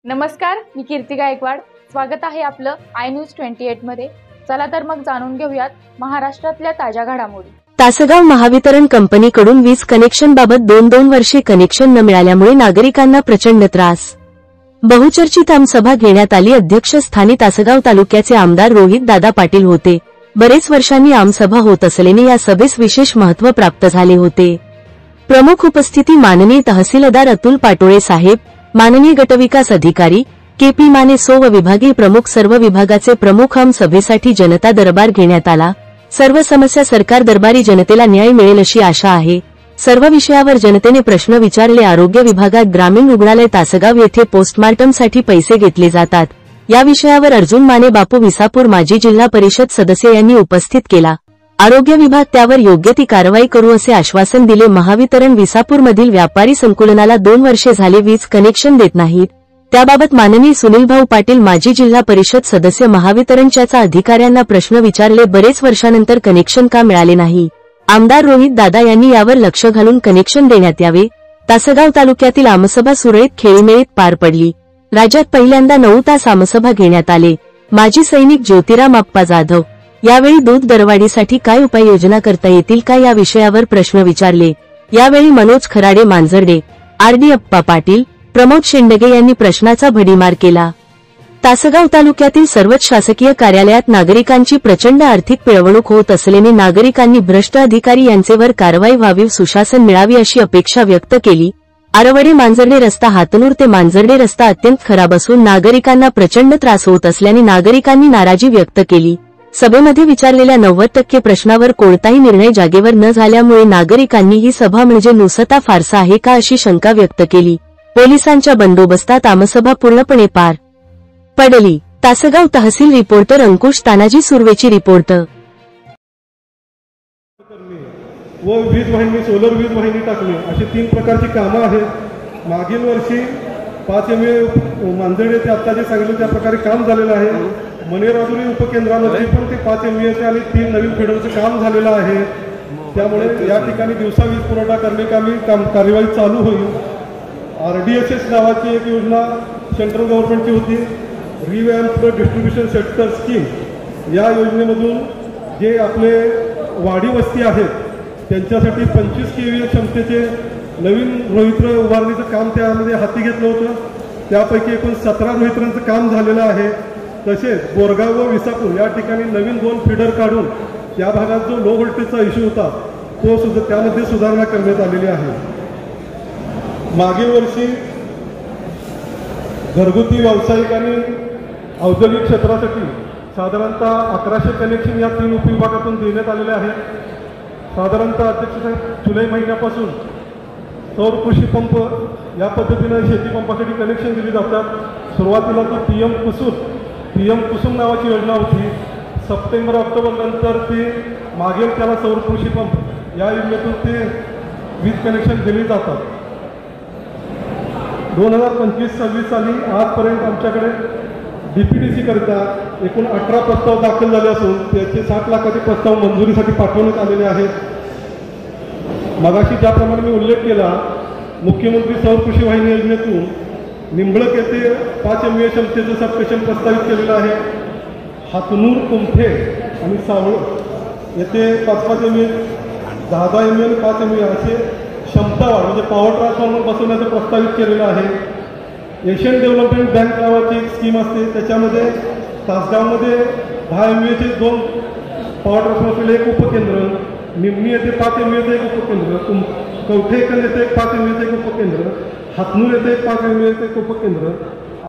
नमस्कार, मी कीर्ती गायकवाड. स्वागत आहे आपलं आय न्यूज 28 मध्ये. चला तर मग जाणून घेऊयात महाराष्ट्रातल्या ताज्या घडामोडी. तासगाव महावितरण कंपनीकडून वीज कनेक्शन बाबत 2 वर्षे कनेक्शन न मिळाल्यामुळे नागरिकांना प्रचंड त्रास. बहुचर्चित आमसभा घेण्यात आली. अध्यक्षस्थानी तासगाव तालुक्याचे आमदार रोहित दादा पाटील होते. बरेच वर्षांनी आमसभा होत असल्याने या सभेस विशेष महत्त्व प्राप्त झाले होते. प्रमुख उपस्थिती माननीय तहसीलदार अतुल पाटोळे साहेब, माननीय गटविकास अधिकारी के.पी. माने सो व विभागीय प्रमुख. सर्व विभागाचे प्रमुख. आमसभेसाठी जनता दरबार घेण्यात आला. सर्व समस्या सरकार दरबारी जनतेला न्याय मिळेल अशी आशा आहे. सर्व विषयावर जनतेने प्रश्न विचारले. आरोग्य विभागात ग्रामीण रुग्णालय तासगाव येथे पोस्टमार्टमसाठी पैसे घेतले जातात. या विषयावर अर्जुन माने बापू विसापूर माजी जिल्हा परिषद सदस्य यांनी उपस्थित केला. आरोग्य विभाग त्यावर योग्य ती कारवाई करू असे आश्वासन दिले. महावितरण विसापूरमधील व्यापारी संकुलनाला 2 वर्षे झाले वीज कनेक्शन देत नाहीत. त्याबाबत माननीय सुनीलभाऊ पाटील माजी जिल्हा परिषद सदस्य महावितरणच्या अधिकाऱ्यांना प्रश्न विचारले. बरेच वर्षानंतर कनेक्शन का मिळाले नाही? आमदार रोहित दादा यांनी यावर लक्ष घालून कनेक्शन देण्यात यावे. तासगाव तालुक्यातील आमसभा सुरळीत खेळीमेळीत पार पडली. राज्यात पहिल्यांदा 9 तास आमसभा घेण्यात आले. माजी सैनिक ज्योतिराम आप्पा जाधव यावेळी दूध दरवाढीसाठी काय उपाययोजना करता येतील का या विषयावर प्रश्न विचारले. यावेळी मनोज खराडे मांजर्डे, आर.डी. अप्पा पाटील, प्रमोद शेंडगे यांनी प्रश्नाचा भडीमार केला. तासगाव तालुक्यातील सर्वच शासकीय कार्यालयात नागरिकांची प्रचंड आर्थिक पिळवणूक होत असल्याने नागरिकांनी भ्रष्ट अधिकारी यांचेवर कारवाई व्हावी, सुशासन मिळावी अशी अपेक्षा व्यक्त केली. आरवडे मांजर्डे रस्ता हातनूर ते मांजर्डे रस्ता अत्यंत खराब असून नागरिकांना प्रचंड त्रास होत असल्याने नागरिकांनी नाराजी व्यक्त केली. सभेमध्ये विचारलेल्या 90% प्रश्नावर कोणताही निर्णय जागेवर न झाल्यामुळे नागरिकांनी ही सभा म्हणजे नुसता फारसा आहे का अशी शंका व्यक्त केली. पोलिसांच्या बंदोबस्तात आमसभा पूर्णपणे पार पडली. तासगाव तहसील रिपोर्टर अंकुश तानाजी सुर्वेची रिपोर्ट. व वीज वाहिनी, सोलर वीज वाहिनी टाकणे अशी 3 प्रकारची कामं आहेत. मागील वर्षी 5 MVA मांजर्डे ते आता जे सांगितलं त्या प्रकारे काम झालेलं आहे. मनेराजुरी उपकेंद्रामध्ये पण ते 5 MVAचे आणि 3 नवीन फिडरचं काम झालेलं आहे. त्यामुळे या ठिकाणी दिवसा वीज पुरवठा करणे कार्यवाही चालू होईल. RDSS नावाची एक योजना सेंट्रल गव्हर्नमेंटची होती, रिव्हॅम्प्ड डिस्ट्रीब्युशन सेक्टर स्कीम. या योजनेमधून जे आपले वाडी वस्ती आहेत त्यांच्यासाठी 25 kVA क्षमतेचे नवीन रोहित्र उभारणीचं काम त्यामध्ये हाती घेतलं होतं. त्यापैकी एकूण 17 रोहित्रांचं काम झालेलं आहे. तसेच बोरगाव व विसापूर या ठिकाणी नवीन 2 फीडर काढून त्या भागात जो लो व्होल्टेजचा इश्यू होता तो सुद्धा त्यामध्ये सुधारणा करण्यात आलेली आहे. मागील वर्षी घरगुती व्यावसायिक आणि औद्योगिक क्षेत्रासाठी साधारणतः 1100 कनेक्शन या 3 उपविभागातून देण्यात आलेले आहेत. साधारणतः अध्यक्ष जुलै महिन्यापासून सौर कृषी पंप या पद्धतीनं शेती पंपासाठी कनेक्शन दिली जातात. सुरुवातीला तो पीएम कुसुम नावाची योजना होती. सप्टेंबर-ऑक्टोबर नंतर ती मागेल त्याला सौर कृषी पंप या योजनेतून ते वीज कनेक्शन दिली जातात. 2025-26 साली आजपर्यंत आमच्याकडे DPDC करिता एकूण 18 प्रस्ताव दाखल झाले असून त्याचे 7 लाखाचे प्रस्ताव मंजुरीसाठी पाठवण्यात आलेले आहेत. मगाशी ज्याप्रमाणे मी उल्लेख केला, मुख्यमंत्री सौर कृषी वाहिनी योजनेतून निंबळक येथे 5 MVA क्षमतेचं सबस्टेशन प्रस्तावित केलेलं आहे. हातनूर, कुमठे आणि सावळ येथे 5-5 MVA, 10-10 MVA आणि 5 MVA असे क्षमता वाढ म्हणजे पॉवर ट्रान्सफॉर्मर बसवण्याचं प्रस्तावित केलेलं आहे. एशियन डेव्हलपमेंट बँक नावाची एक स्कीम असते, त्याच्यामध्ये तासगावमध्ये 10 MVAचे 2 पॉवर ट्रान्सफॉर्मरचे एक उपकेंद्र, निमणी येथे 5 MVAचे एक उपकेंद्र, कवठेकण येथे 5 MVAचे एक उपकेंद्र, हातनूर येथे 5 MVAचे एक उपकेंद्र